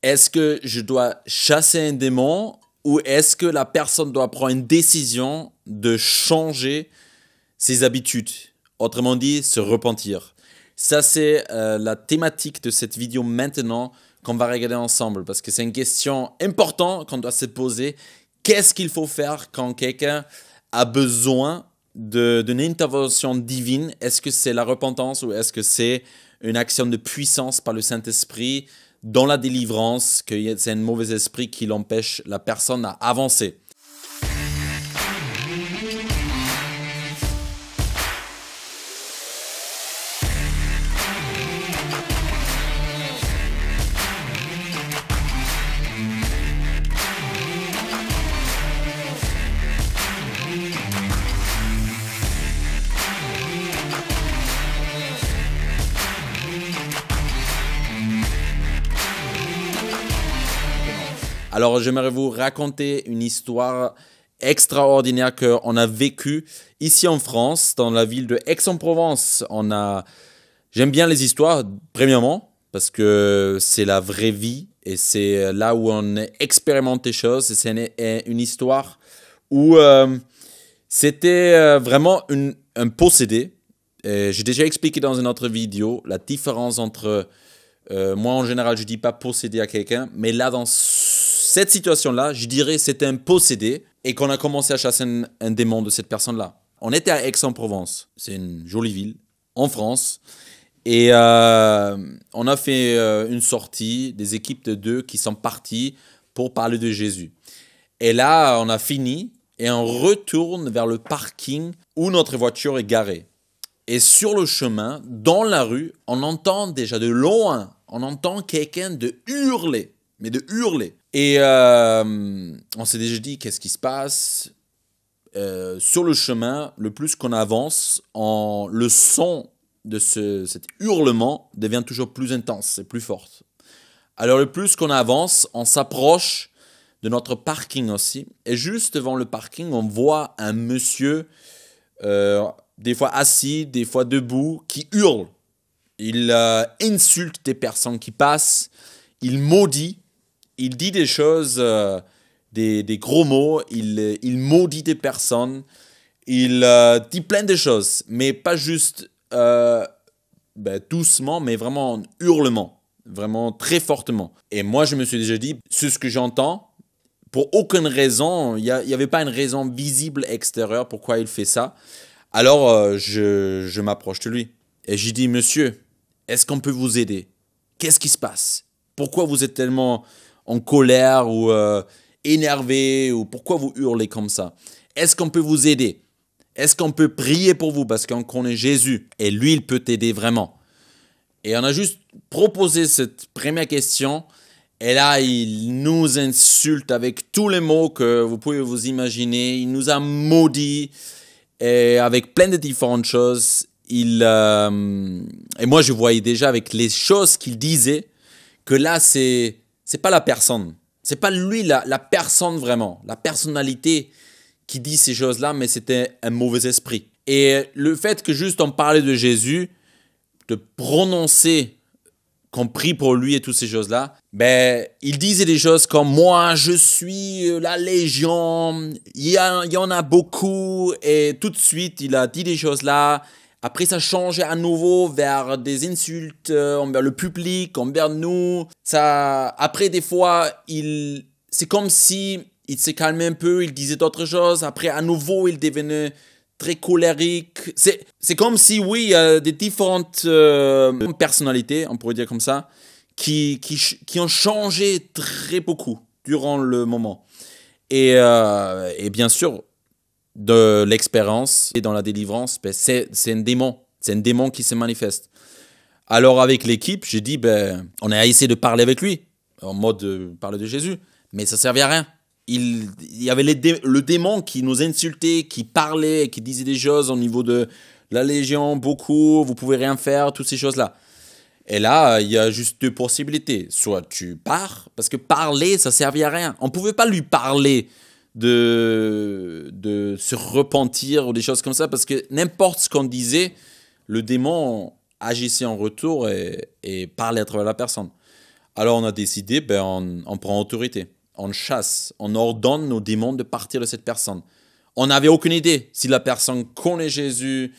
Est-ce que je dois chasser un démon ou est-ce que la personne doit prendre une décision de changer ses habitudes? Autrement dit, se repentir. Ça, c'est la thématique de cette vidéo maintenant qu'on va regarder ensemble parce que c'est une question importante qu'on doit se poser. Qu'est-ce qu'il faut faire quand quelqu'un a besoin d'une intervention divine? Est-ce que c'est la repentance ou est-ce que c'est une action de puissance par le Saint-Esprit dans la délivrance, que c'est un mauvais esprit qui l'empêche la personne à avancer? Alors, j'aimerais vous raconter une histoire extraordinaire qu'on a vécue ici en France, dans la ville de Aix-en-Provence. J'aime bien les histoires, premièrement, parce que c'est la vraie vie et c'est là où on expérimente des choses. C'est une histoire où c'était vraiment un possédé. J'ai déjà expliqué dans une autre vidéo la différence entre... moi, en général, je ne dis pas posséder à quelqu'un, mais là, dans cette situation-là, je dirais que c'était un possédé et qu'on a commencé à chasser un démon de cette personne-là. On était à Aix-en-Provence, c'est une jolie ville, en France, et on a fait une sortie, des équipes de 2 qui sont parties pour parler de Jésus. Et là, on a fini et on retourne vers le parking où notre voiture est garée. Et sur le chemin, dans la rue, on entend déjà de loin, on entend quelqu'un de hurler, mais de hurler. Et on s'est déjà dit, qu'est-ce qui se passe? Sur le chemin, le plus qu'on avance, le son de cet hurlement devient toujours plus intense et plus fort. Alors le plus qu'on avance, on s'approche de notre parking aussi. Et juste devant le parking, on voit un monsieur... des fois assis, des fois debout, qui hurle. Il insulte des personnes qui passent, il maudit, il dit des choses, des gros mots, il maudit des personnes, il dit plein de choses, mais pas juste doucement, mais vraiment en hurlement, vraiment très fortement. Et moi, je me suis déjà dit, c'est ce que j'entends, pour aucune raison, il n'y avait pas une raison visible extérieure pourquoi il fait ça. Alors, je m'approche de lui et j'ai dit, monsieur, est-ce qu'on peut vous aider? Qu'est-ce qui se passe? Pourquoi vous êtes tellement en colère ou énervé ou pourquoi vous hurlez comme ça? Est-ce qu'on peut vous aider? Est-ce qu'on peut prier pour vous parce qu'on connaît Jésus et lui, il peut t'aider vraiment? Et on a juste proposé cette première question et là, il nous insulte avec tous les mots que vous pouvez vous imaginer. Il nous a maudits. Et avec plein de différentes choses, et moi je voyais déjà avec les choses qu'il disait que là c'est pas la personne, c'est pas lui la personne vraiment, la personnalité qui dit ces choses-là, mais c'était un mauvais esprit. Et le fait que juste on parlait de Jésus, de prononcer qu'on prie pour lui et toutes ces choses-là, il disait des choses comme « Moi, je suis la Légion, il y en a beaucoup. » Et tout de suite, il a dit des choses-là. Après, ça changeait à nouveau vers des insultes envers le public, envers nous. Après, des fois, c'est comme si il s'est calmé un peu, il disait d'autres choses. Après, à nouveau, il devenait très colérique. C'est comme si, oui, il y a des différentes personnalités, on pourrait dire comme ça, qui ont changé très beaucoup durant le moment. Et bien sûr, de l'expérience et dans la délivrance, c'est un démon. C'est un démon qui se manifeste. Alors avec l'équipe, j'ai dit, on a essayé de parler avec lui, en mode parler de Jésus, mais ça ne servait à rien. Il y avait le démon qui nous insultait, qui parlait, qui disait des choses au niveau de la Légion, beaucoup, vous pouvez rien faire, toutes ces choses-là. Et là, il y a juste 2 possibilités. Soit tu pars, parce que parler, ça ne servait à rien. On ne pouvait pas lui parler de se repentir ou des choses comme ça, parce que n'importe ce qu'on disait, le démon agissait en retour et parlait à travers la personne. Alors on a décidé, on prend autorité. On chasse, on ordonne nos démons de partir de cette personne. On n'avait aucune idée si la personne connaît Jésus,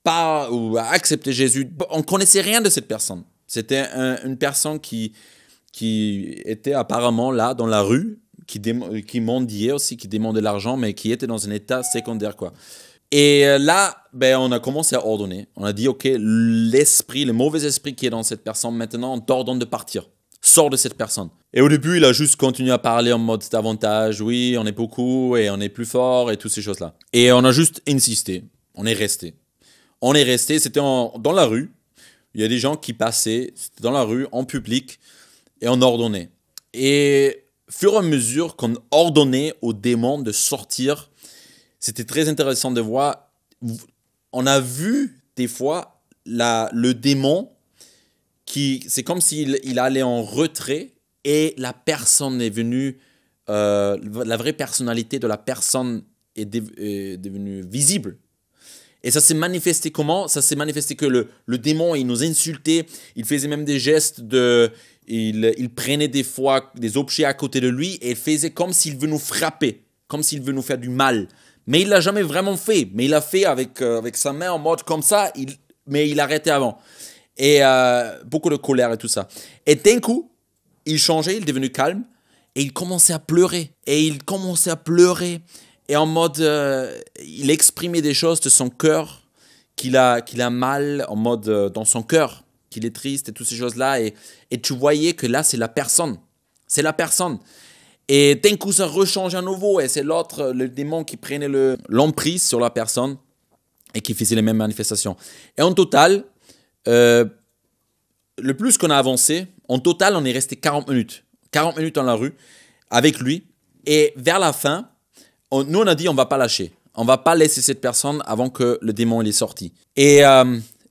pas ou a accepté Jésus. On ne connaissait rien de cette personne. C'était une personne qui était apparemment là dans la rue, qui mendiait aussi, qui demandait de l'argent, mais qui était dans un état secondaire, quoi. Et là, on a commencé à ordonner. On a dit, ok, l'esprit, le mauvais esprit qui est dans cette personne, maintenant, on t'ordonne de partir. Sors de cette personne. Et au début, il a juste continué à parler en mode davantage, oui, on est beaucoup et on est plus fort et toutes ces choses-là. Et on a juste insisté. On est resté. On est resté, c'était dans la rue. Il y a des gens qui passaient, c'était dans la rue, en public, et on ordonnait. Et fur et à mesure qu'on ordonnait aux démons de sortir, c'était très intéressant de voir. On a vu des fois le démon c'est comme s'il allait en retrait et la personne est venue, la vraie personnalité de la personne est devenue visible. Et ça s'est manifesté comment? Ça s'est manifesté que le démon, il nous insultait, il faisait même des gestes il prenait des fois des objets à côté de lui et il faisait comme s'il veut nous frapper, comme s'il veut nous faire du mal. Mais il l'a jamais vraiment fait. Mais il l'a fait avec sa main en mode comme ça, mais il arrêtait avant. Et beaucoup de colère et tout ça. Et d'un coup, il changeait, il est devenu calme et il commençait à pleurer. Et en mode, il exprimait des choses de son cœur qu'il a mal, en mode dans son cœur, qu'il est triste et toutes ces choses-là. Et tu voyais que là, c'est la personne. C'est la personne. Et d'un coup, ça rechange à nouveau. Et c'est le démon qui prenait l'emprise sur la personne et qui faisait les mêmes manifestations. Et en total, le plus qu'on a avancé, en total, on est resté 40 minutes. 40 minutes dans la rue avec lui. Et vers la fin, nous, on a dit on ne va pas lâcher. On ne va pas laisser cette personne avant que le démon il est sorti. Et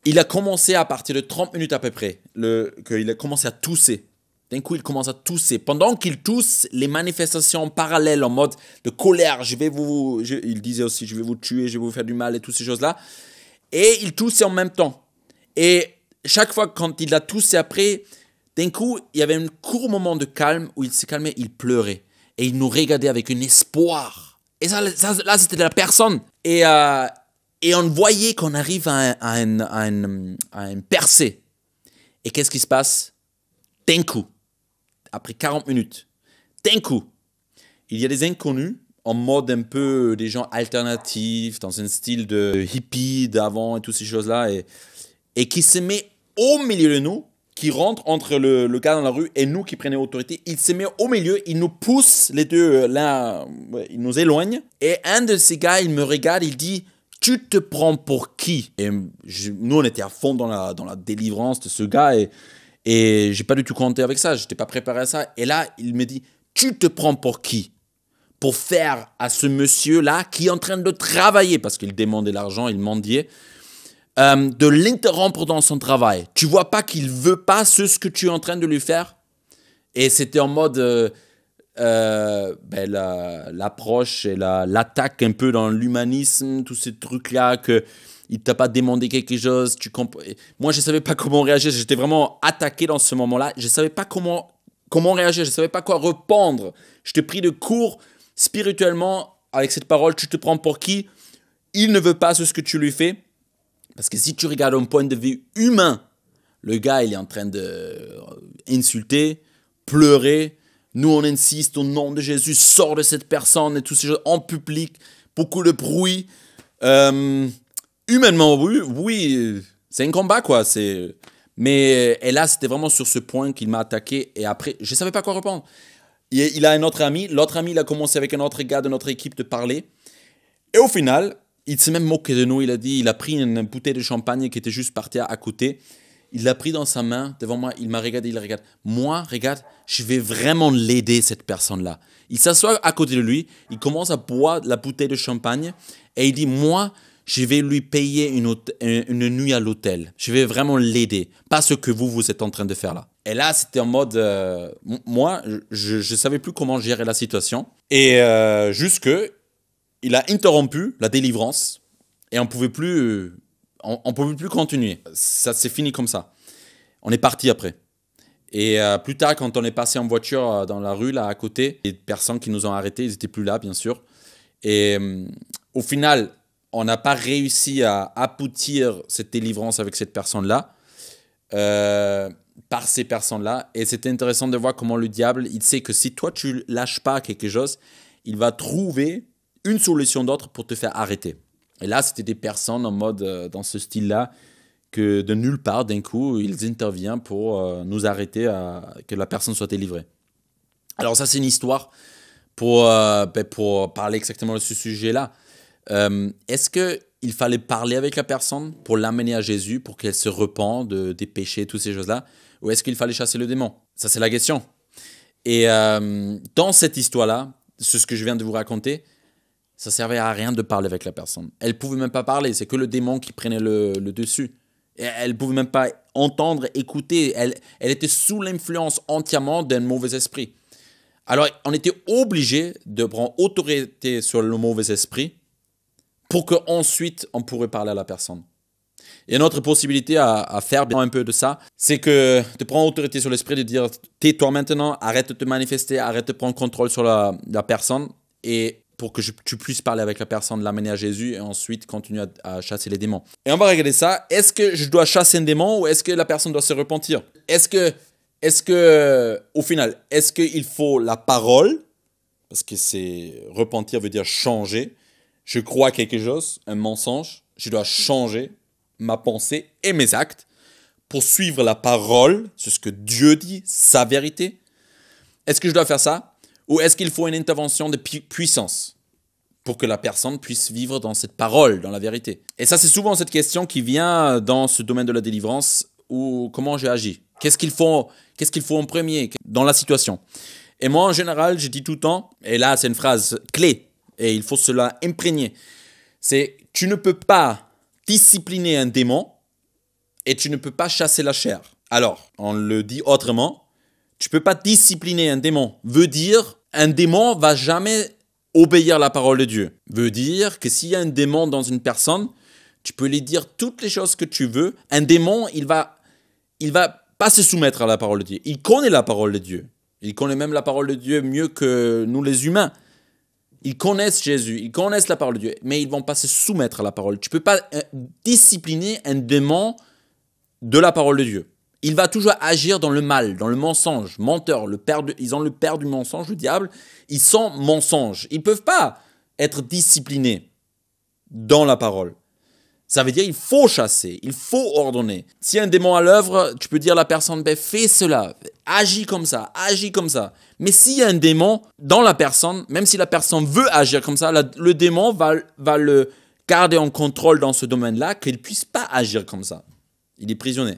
il a commencé à partir de 30 minutes à peu près, qu'il a commencé à tousser. D'un coup, il commence à tousser. Pendant qu'il tousse, les manifestations parallèles en mode de colère, il disait aussi, je vais vous tuer, je vais vous faire du mal et toutes ces choses-là. Et il toussait en même temps. Et chaque fois quand il a toussé après, d'un coup, il y avait un court moment de calme où il s'est calmé, il pleurait. Et il nous regardait avec un espoir. Et ça là, c'était de la personne. Et on voyait qu'on arrive à une percée. Et qu'est-ce qui se passe? D'un coup, après 40 minutes, d'un coup, il y a des inconnus en mode un peu des gens alternatifs, dans un style de hippie d'avant et toutes ces choses-là, et qui se met au milieu de nous, qui rentre entre le gars dans la rue et nous qui prenons autorité. Il se met au milieu, il nous pousse les deux, là, il nous éloigne, et un de ces gars, il me regarde, il dit « Tu te prends pour qui ?» Et nous, on était à fond dans la délivrance de ce gars, et j'ai pas du tout compté avec ça, j'étais pas préparé à ça. Et là, il me dit, tu te prends pour qui? Pour faire à ce monsieur-là qui est en train de travailler, parce qu'il demandait l'argent, il mendiait, de l'interrompre dans son travail. Tu vois pas qu'il veut pas ce que tu es en train de lui faire? Et c'était en mode l'approche et l'attaque un peu dans l'humanisme, tous ces trucs-là que il t'a pas demandé quelque chose, moi je savais pas comment réagir, j'étais vraiment attaqué dans ce moment-là, je savais pas comment réagir, je savais pas quoi répondre. Je te prie de court spirituellement avec cette parole, tu te prends pour qui? Il ne veut pas ce que tu lui fais, parce que si tu regardes d'un point de vue humain, le gars il est en train de insulter, pleurer, nous on insiste au nom de Jésus, sors de cette personne et toutes ces choses en public, beaucoup de bruit. Humainement, oui, c'est un combat, quoi. Et là, c'était vraiment sur ce point qu'il m'a attaqué. Et après, je ne savais pas quoi répondre. Il a un autre ami. L'autre ami, il a commencé avec un autre gars de notre équipe de parler. Et au final, il s'est même moqué de nous. Il a pris une bouteille de champagne qui était juste par terre à côté. Il l'a pris dans sa main devant moi. Il m'a regardé, il regarde. Moi, regarde, je vais vraiment l'aider, cette personne-là. Il s'assoit à côté de lui. Il commence à boire la bouteille de champagne. Et il dit, moi, je vais lui payer une nuit à l'hôtel. Je vais vraiment l'aider. Pas ce que vous êtes en train de faire là. Et là, c'était en mode... moi, je ne savais plus comment gérer la situation. Et jusque, il a interrompu la délivrance. Et on pouvait plus continuer. Ça s'est fini comme ça. On est parti après. Et plus tard, quand on est passé en voiture dans la rue, là à côté, les personnes qui nous ont arrêtés, ils n'étaient plus là, bien sûr. Et au final, on n'a pas réussi à aboutir cette délivrance avec cette personne-là, par ces personnes-là. Et c'était intéressant de voir comment le diable, il sait que si toi, tu lâches pas quelque chose, il va trouver une solution d'autre pour te faire arrêter. Et là, c'était des personnes en mode, dans ce style-là, que de nulle part, d'un coup, ils interviennent pour nous arrêter, que la personne soit délivrée. Alors ça, c'est une histoire pour parler exactement de ce sujet-là. Est-ce qu'il fallait parler avec la personne pour l'amener à Jésus, pour qu'elle se repente des péchés, toutes ces choses-là, ou est-ce qu'il fallait chasser le démon? Ça, c'est la question. Et dans cette histoire-là, ce que je viens de vous raconter, ça servait à rien de parler avec la personne. Elle ne pouvait même pas parler, c'est que le démon qui prenait le dessus. Et elle ne pouvait même pas entendre, écouter. Elle était sous l'influence entièrement d'un mauvais esprit. Alors, on était obligé de prendre autorité sur le mauvais esprit pour qu'ensuite, on pourrait parler à la personne. Et une autre possibilité à faire un peu de ça, c'est que de prendre autorité sur l'esprit, de dire « tais-toi maintenant, arrête de te manifester, arrête de prendre contrôle sur la personne » et pour que tu puisses parler avec la personne, l'amener à Jésus et ensuite continuer à chasser les démons. Et on va regarder ça. Est-ce que je dois chasser un démon ou est-ce que la personne doit se repentir? Est-ce que, au final, est-ce qu'il faut la parole? Parce que repentir veut dire changer. Je crois quelque chose, un mensonge. Je dois changer ma pensée et mes actes pour suivre la parole, c'est ce que Dieu dit, sa vérité. Est-ce que je dois faire ça? Ou est-ce qu'il faut une intervention de puissance pour que la personne puisse vivre dans cette parole, dans la vérité? Et ça, c'est souvent cette question qui vient dans ce domaine de la délivrance, ou comment j'ai agi. Qu'est-ce qu'il faut en premier dans la situation? Et moi, en général, je dis tout le temps, et là, c'est une phrase clé, et il faut cela imprégner, c'est « tu ne peux pas discipliner un démon et tu ne peux pas chasser la chair ». Alors, on le dit autrement, tu ne peux pas discipliner un démon. Veut dire, un démon ne va jamais obéir à la parole de Dieu. Veut dire que s'il y a un démon dans une personne, tu peux lui dire toutes les choses que tu veux. Un démon, il va pas se soumettre à la parole de Dieu. Il connaît la parole de Dieu. Il connaît même la parole de Dieu mieux que nous les humains. Ils connaissent Jésus, ils connaissent la parole de Dieu, mais ils ne vont pas se soumettre à la parole. Tu ne peux pas discipliner un démon de la parole de Dieu. Il va toujours agir dans le mal, dans le mensonge, menteur. Ils ont le père du mensonge, le diable. Ils sont mensonges. Ils ne peuvent pas être disciplinés dans la parole. Ça veut dire qu'il faut chasser, il faut ordonner. Si un démon à l'œuvre, tu peux dire à la personne, fais cela, agis comme ça, agis comme ça. Mais s'il y a un démon dans la personne, même si la personne veut agir comme ça, le démon va le garder en contrôle dans ce domaine-là, qu'il ne puisse pas agir comme ça. Il est prisonnier.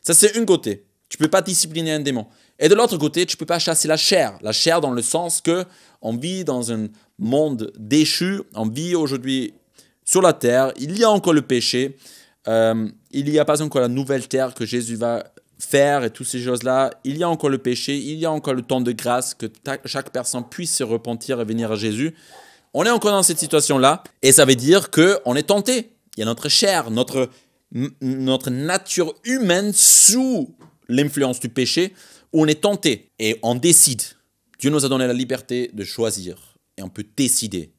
Ça, c'est un côté. Tu ne peux pas discipliner un démon. Et de l'autre côté, tu ne peux pas chasser la chair. La chair dans le sens qu'on vit dans un monde déchu. On vit aujourd'hui sur la terre. Il y a encore le péché. Il n'y a pas encore la nouvelle terre que Jésus va faire et toutes ces choses-là. Il y a encore le péché. Il y a encore le temps de grâce que chaque personne puisse se repentir et venir à Jésus. On est encore dans cette situation-là. Et ça veut dire qu'on est tenté. Il y a notre chair, notre nature humaine sous l'influence du péché, où on est tenté et on décide. Dieu nous a donné la liberté de choisir et on peut décider.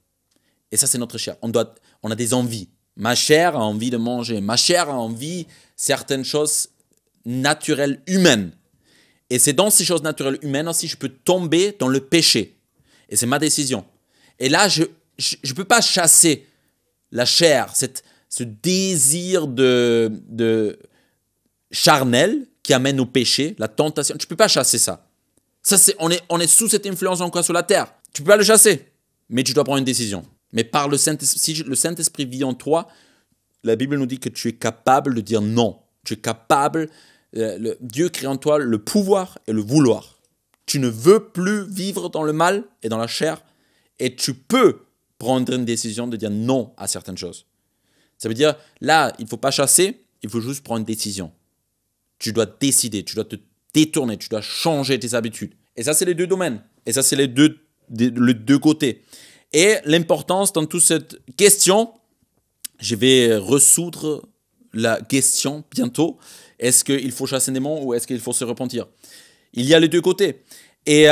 Et ça, c'est notre chair. On a des envies. Ma chair a envie de manger. Ma chair a envie de certaines choses naturelles humaines. Et c'est dans ces choses naturelles humaines aussi que je peux tomber dans le péché. Et c'est ma décision. Et là, je ne peux pas chasser la chair, ce désir de charnel qui amène au péché, la tentation. Tu ne peux pas chasser ça. On est sous cette influence encore sur la terre. Tu ne peux pas le chasser, mais tu dois prendre une décision. Mais par le Saint-Esprit, si le Saint-Esprit vit en toi, la Bible nous dit que tu es capable de dire non. Tu es capable, Dieu crée en toi le pouvoir et le vouloir. Tu ne veux plus vivre dans le mal et dans la chair, et tu peux prendre une décision de dire non à certaines choses. Ça veut dire, là, il ne faut pas chasser, il faut juste prendre une décision. Tu dois décider, tu dois te détourner, tu dois changer tes habitudes. Et ça, c'est les deux domaines. Et ça, c'est les deux côtés. Et l'importance dans toute cette question, je vais résoudre la question bientôt. Est-ce qu'il faut chasser un démon ou est-ce qu'il faut se repentir? Il y a les deux côtés. Et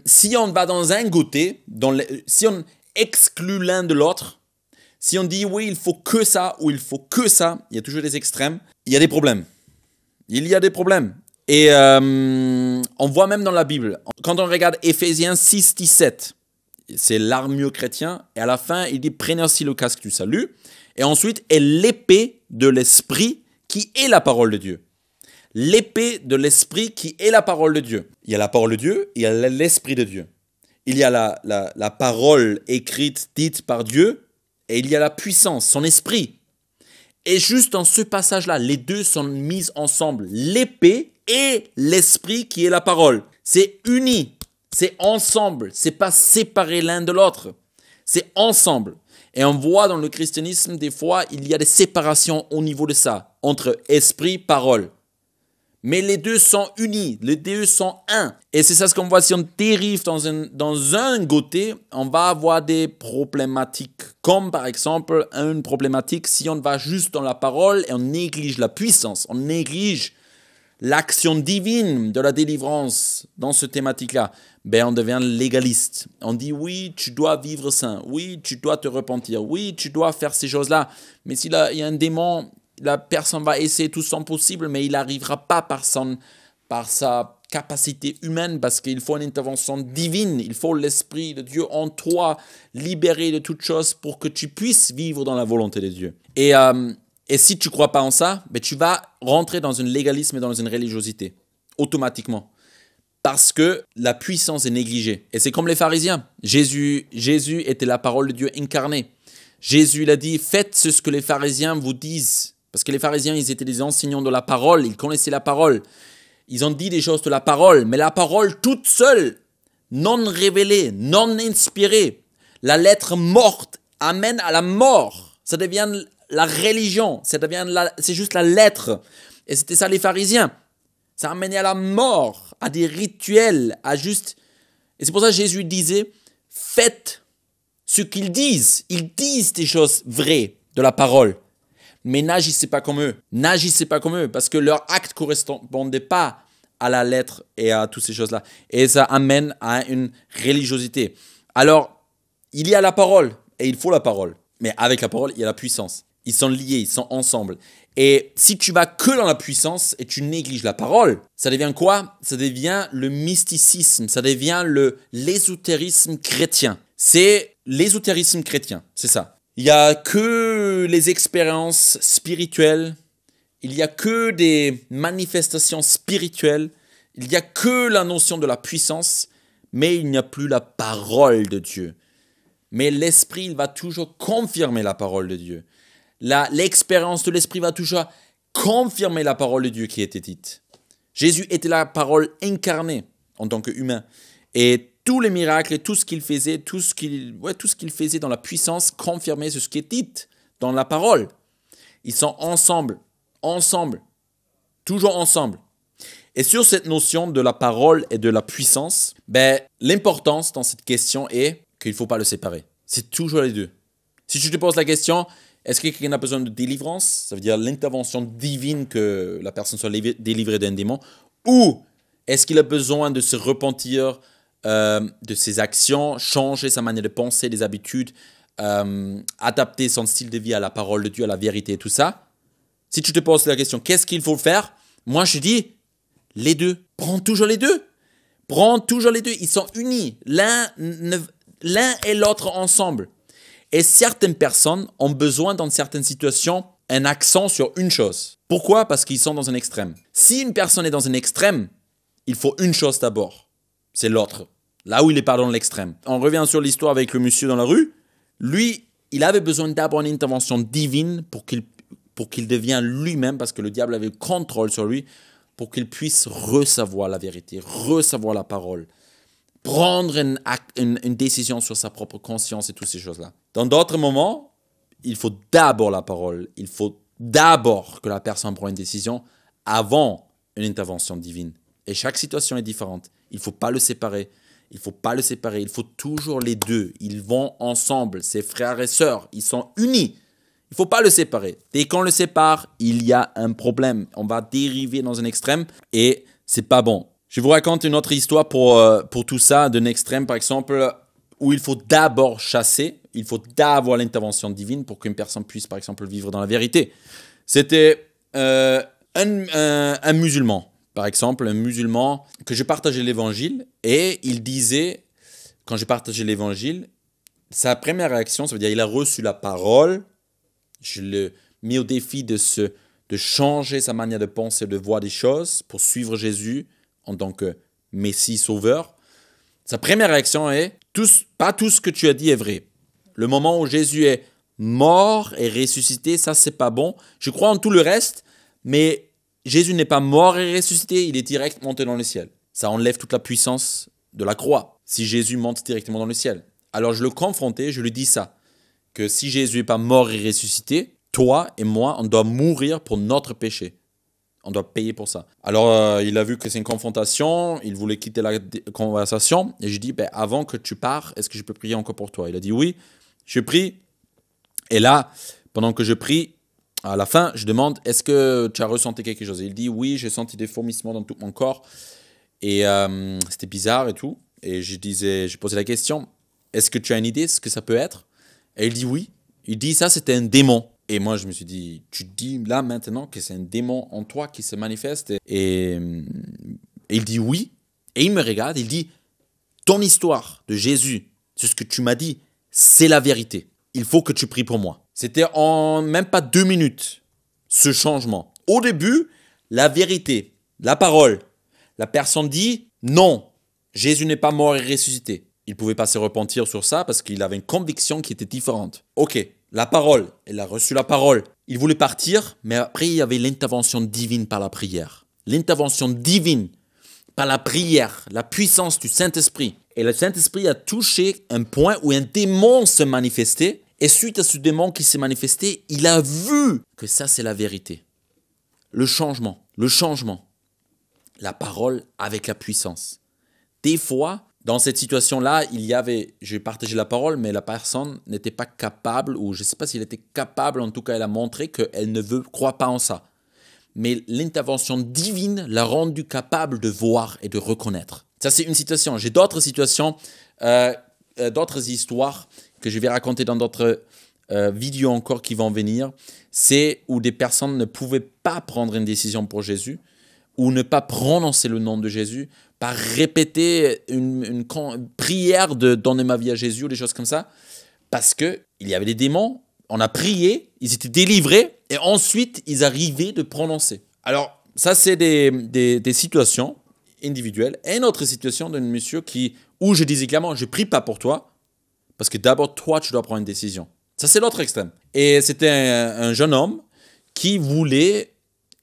si on va dans un côté, si on exclut l'un de l'autre, si on dit oui, il faut que ça ou il faut que ça, il y a toujours des extrêmes, il y a des problèmes. Il y a des problèmes. Et on voit même dans la Bible, quand on regarde Éphésiens 6, 17, c'est l'armure chrétien, et à la fin, il dit « Prenez aussi le casque du salut », et ensuite, « Et l'épée de l'esprit qui est la parole de Dieu ». L'épée de l'esprit qui est la parole de Dieu. Il y a la parole de Dieu, il y a l'esprit de Dieu. Il y a la parole écrite, dite par Dieu, et il y a la puissance, son esprit. Et juste dans ce passage-là, les deux sont mis ensemble. L'épée et l'esprit qui est la parole. C'est uni, c'est ensemble, c'est pas séparé l'un de l'autre. C'est ensemble. Et on voit dans le christianisme, des fois, il y a des séparations au niveau de ça, entre esprit, parole. Mais les deux sont unis, les deux sont un. Et c'est ça ce qu'on voit, si on dérive dans un côté, on va avoir des problématiques. Comme par exemple, une problématique, si on va juste dans la parole et on néglige la puissance, on néglige l'action divine de la délivrance dans cette thématique-là, ben on devient légaliste. On dit oui, tu dois vivre saint, oui, tu dois te repentir, oui, tu dois faire ces choses-là. Mais s'il y a un démon, la personne va essayer tout son possible, mais il n'arrivera pas par sa capacité humaine, parce qu'il faut une intervention divine. Il faut l'Esprit de Dieu en toi, libéré de toutes choses pour que tu puisses vivre dans la volonté de Dieu. Et si tu ne crois pas en ça, ben tu vas rentrer dans un légalisme et dans une religiosité, automatiquement. Parce que la puissance est négligée. Et c'est comme les pharisiens. Jésus était la parole de Dieu incarnée. Jésus l'a dit, faites ce que les pharisiens vous disent. Parce que les pharisiens, ils étaient des enseignants de la parole, ils connaissaient la parole. Ils ont dit des choses de la parole, mais la parole toute seule, non révélée, non inspirée. La lettre morte amène à la mort. Ça devient la religion, c'est juste la lettre. Et c'était ça les pharisiens. Ça amenait à la mort, à des rituels, à juste... Et c'est pour ça que Jésus disait, faites ce qu'ils disent. Ils disent des choses vraies de la parole. Mais n'agissez pas comme eux. N'agissez pas comme eux, parce que leur acte ne correspondait pas à la lettre et à toutes ces choses-là. Et ça amène à une religiosité. Alors, il y a la parole, et il faut la parole. Mais avec la parole, il y a la puissance. Ils sont liés, ils sont ensemble. Et si tu vas que dans la puissance et tu négliges la parole, ça devient quoi? Ça devient le mysticisme, ça devient l'ésotérisme chrétien. C'est l'ésotérisme chrétien, c'est ça. Il n'y a que les expériences spirituelles, il n'y a que des manifestations spirituelles, il n'y a que la notion de la puissance, mais il n'y a plus la parole de Dieu. Mais l'esprit, il va toujours confirmer la parole de Dieu. L'expérience de l'esprit va toujours confirmer la parole de Dieu qui était dite. Jésus était la parole incarnée en tant qu'humain. Et tous les miracles et tout ce qu'il faisait, tout ce qu'il faisait dans la puissance confirmait ce qui est dit dans la parole. Ils sont ensemble, toujours ensemble. Et sur cette notion de la parole et de la puissance, l'importance dans cette question est qu'il ne faut pas le séparer. C'est toujours les deux. Si tu te poses la question, est-ce que quelqu'un a besoin de délivrance? Ça veut dire l'intervention divine que la personne soit délivrée d'un démon. Ou est-ce qu'il a besoin de se repentir de ses actions, changer sa manière de penser, des habitudes, adapter son style de vie à la parole de Dieu, à la vérité et tout ça? Si tu te poses la question, qu'est-ce qu'il faut faire? Moi, je dis, les deux. Prends toujours les deux. Prends toujours les deux. Ils sont unis. L'un et l'autre ensemble. Et certaines personnes ont besoin, dans certaines situations, un accent sur une chose. Pourquoi? Parce qu'ils sont dans un extrême. Si une personne est dans un extrême, il faut une chose d'abord. C'est l'autre. Là où il est pas dans l'extrême. On revient sur l'histoire avec le monsieur dans la rue. Lui, il avait besoin d'abord une intervention divine pour qu'il devienne lui-même, parce que le diable avait le contrôle sur lui, pour qu'il puisse recevoir la vérité, recevoir la parole, prendre une décision sur sa propre conscience et toutes ces choses-là. Dans d'autres moments, il faut d'abord la parole. Il faut d'abord que la personne prenne une décision avant une intervention divine. Et chaque situation est différente. Il ne faut pas le séparer. Il faut toujours les deux. Ils vont ensemble. C'est frères et sœurs. Ils sont unis. Il ne faut pas le séparer. Dès qu'on le sépare, il y a un problème. On va dériver dans un extrême et c'est pas bon. Je vous raconte une autre histoire pour tout ça, d'un extrême par exemple, où il faut d'abord chasser, il faut d'abord l'intervention divine pour qu'une personne puisse par exemple vivre dans la vérité. C'était un musulman, par exemple, un musulman que je partageais l'évangile et il disait, quand je partageais l'évangile, sa première réaction, ça veut dire il a reçu la parole, je l'ai mis au défi de changer sa manière de penser, de voir des choses pour suivre Jésus en tant que Messie sauveur. Sa première réaction est pas tout ce que tu as dit est vrai. Le moment où Jésus est mort et ressuscité, ça c'est pas bon. Je crois en tout le reste, mais Jésus n'est pas mort et ressuscité, il est direct monté dans le ciel. Ça enlève toute la puissance de la croix si Jésus monte directement dans le ciel. Alors je le confrontais, je lui dis ça, que si Jésus n'est pas mort et ressuscité, toi et moi, on doit mourir pour notre péché. On doit payer pour ça. Alors, il a vu que c'est une confrontation, il voulait quitter la conversation, et je dis, avant que tu pars, est-ce que je peux prier encore pour toi? Il a dit oui, je prie. Et là, pendant que je prie, à la fin, je demande, est-ce que tu as ressenti quelque chose? Et il dit, oui, j'ai senti des vomissements dans tout mon corps, et c'était bizarre et tout. Et je posais la question, est-ce que tu as une idée de ce que ça peut être? Et il dit oui. Il dit, ça, c'était un démon. Et moi, je me suis dit, tu dis là maintenant que c'est un démon en toi qui se manifeste. Et il dit oui. Et il me regarde, il dit, ton histoire de Jésus, c'est ce que tu m'as dit, c'est la vérité. Il faut que tu pries pour moi. C'était en même pas 2 minutes, ce changement. Au début, la vérité, la parole. La personne dit, non, Jésus n'est pas mort et ressuscité. Il ne pouvait pas se repentir sur ça parce qu'il avait une conviction qui était différente. Ok, la parole, il a reçu la parole. Il voulait partir, mais après il y avait l'intervention divine par la prière. L'intervention divine par la prière, la puissance du Saint-Esprit. Et le Saint-Esprit a touché un point où un démon se manifestait. Et suite à ce démon qui s'est manifesté, il a vu que ça c'est la vérité. Le changement. La parole avec la puissance. Des fois, dans cette situation-là, j'ai partagé la parole, mais la personne n'était pas capable, ou je ne sais pas s'il était capable, en tout cas elle a montré qu'elle ne croit pas en ça. Mais l'intervention divine l'a rendu capable de voir et de reconnaître. Ça c'est une situation. J'ai d'autres situations, d'autres histoires que je vais raconter dans d'autres vidéos encore qui vont venir. C'est où des personnes ne pouvaient pas prendre une décision pour Jésus, ou ne pas prononcer le nom de Jésus, par répéter une prière de donner ma vie à Jésus ou des choses comme ça, parce qu'il y avait des démons, on a prié, ils étaient délivrés, et ensuite ils arrivaient de prononcer. Alors ça c'est des situations individuelles. Et une autre situation d'un monsieur où je disais clairement, je ne prie pas pour toi, parce que d'abord toi tu dois prendre une décision. Ça c'est l'autre extrême. Et c'était un jeune homme qui voulait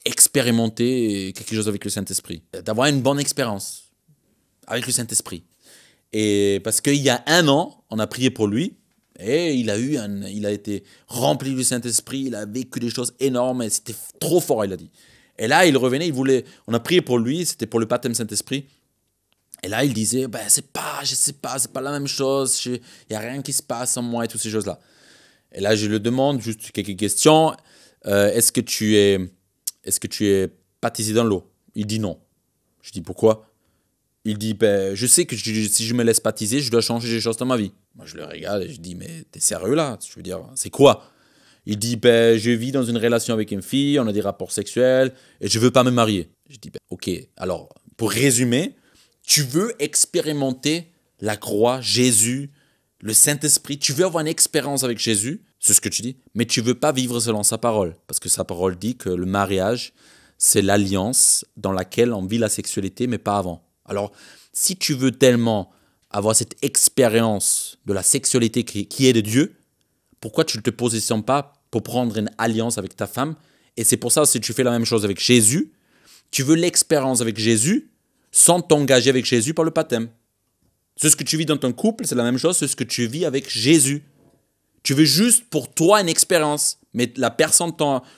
expérimenter quelque chose avec le Saint-Esprit, d'avoir une bonne expérience avec le Saint-Esprit. Et parce qu'il y a 1 an, on a prié pour lui, et il a été rempli du Saint-Esprit, il a vécu des choses énormes, et c'était trop fort, il a dit. Et là, il revenait, on a prié pour lui, c'était pour le baptême Saint-Esprit. Et là, il disait, je sais pas, c'est pas la même chose, il n'y a rien qui se passe en moi et toutes ces choses-là. Et là, je lui demande juste quelques questions. Est-ce que tu es baptisé dans l'eau? Il dit non. Je dis pourquoi? Il dit, je sais que si je me laisse baptiser, je dois changer des choses dans ma vie. Moi, je le regarde et je dis, mais t'es sérieux là? Je veux dire, c'est quoi? Il dit, je vis dans une relation avec une fille, on a des rapports sexuels et je veux pas me marier. Je dis, ok, alors, pour résumer, tu veux expérimenter la croix, Jésus, le Saint-Esprit, tu veux avoir une expérience avec Jésus, c'est ce que tu dis, mais tu veux pas vivre selon sa parole. Parce que sa parole dit que le mariage, c'est l'alliance dans laquelle on vit la sexualité, mais pas avant. Alors, si tu veux tellement avoir cette expérience de la sexualité qui est de Dieu, pourquoi tu ne te positionnes pas pour prendre une alliance avec ta femme? Et c'est pour ça, si tu fais la même chose avec Jésus, tu veux l'expérience avec Jésus sans t'engager avec Jésus par le baptême. C'est ce que tu vis dans ton couple, c'est la même chose, c'est ce que tu vis avec Jésus. Tu veux juste pour toi une expérience, mais la personne,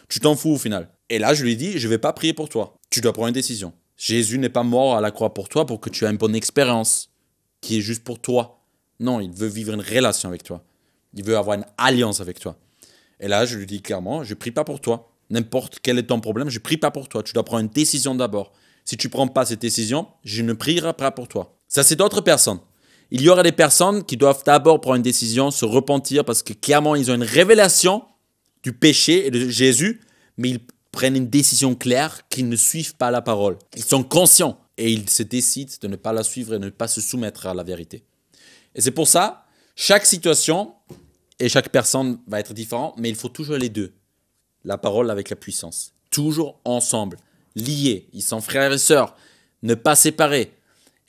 tu t'en fous au final. Et là, je lui dis, je ne vais pas prier pour toi. Tu dois prendre une décision. Jésus n'est pas mort à la croix pour toi pour que tu aies une bonne expérience qui est juste pour toi. Non, il veut vivre une relation avec toi. Il veut avoir une alliance avec toi. Et là, je lui dis clairement, je ne prie pas pour toi. N'importe quel est ton problème, je ne prie pas pour toi. Tu dois prendre une décision d'abord. Si tu ne prends pas cette décision, je ne prierai pas pour toi. Ça, c'est d'autres personnes. Il y aura des personnes qui doivent d'abord prendre une décision, se repentir parce que clairement, ils ont une révélation du péché et de Jésus, mais ils prennent une décision claire qu'ils ne suivent pas la parole. Ils sont conscients et ils se décident de ne pas la suivre et de ne pas se soumettre à la vérité. Et c'est pour ça, chaque situation et chaque personne va être différente, mais il faut toujours les deux. La parole avec la puissance. Toujours ensemble, liés. Ils sont frères et sœurs, ne pas séparer.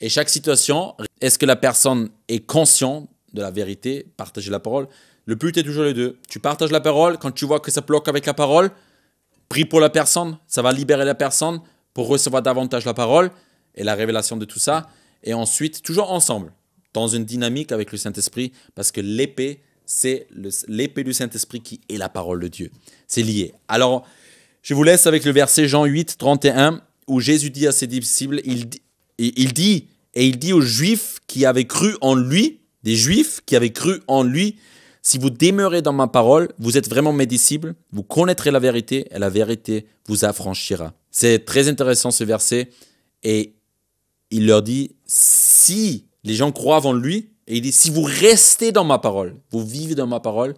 Et chaque situation, est-ce que la personne est consciente de la vérité, partager la parole? Le but est toujours les deux. Tu partages la parole, quand tu vois que ça bloque avec la parole, prie pour la personne, ça va libérer la personne pour recevoir davantage la parole et la révélation de tout ça. Et ensuite, toujours ensemble, dans une dynamique avec le Saint-Esprit, parce que l'épée, c'est l'épée du Saint-Esprit qui est la parole de Dieu. C'est lié. Alors, je vous laisse avec le verset Jean 8, 31, où Jésus dit à ses disciples, il dit aux Juifs qui avaient cru en lui, des Juifs qui avaient cru en lui, si vous demeurez dans ma parole, vous êtes vraiment mes disciples, vous connaîtrez la vérité et la vérité vous affranchira. C'est très intéressant ce verset et il leur dit, si les gens croient en lui, et il dit, si vous restez dans ma parole, vous vivez dans ma parole,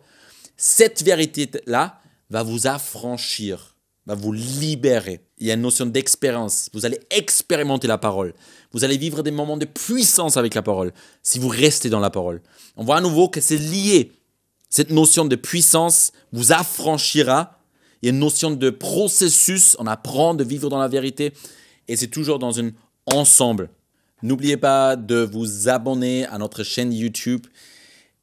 cette vérité-là va vous affranchir, va vous libérer. Il y a une notion d'expérience. Vous allez expérimenter la parole. Vous allez vivre des moments de puissance avec la parole, si vous restez dans la parole. On voit à nouveau que c'est lié. Cette notion de puissance vous affranchira. Il y a une notion de processus. On apprend de vivre dans la vérité. Et c'est toujours dans un ensemble. N'oubliez pas de vous abonner à notre chaîne YouTube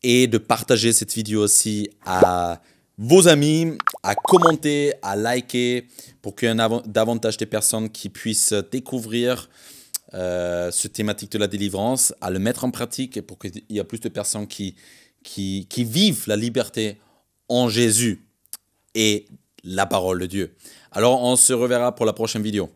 et de partager cette vidéo aussi à vos amis, à commenter, à liker pour qu'il y ait davantage de personnes qui puissent découvrir cette thématique de la délivrance, à le mettre en pratique et pour qu'il y ait plus de personnes qui vivent la liberté en Jésus et la parole de Dieu. Alors, on se reverra pour la prochaine vidéo.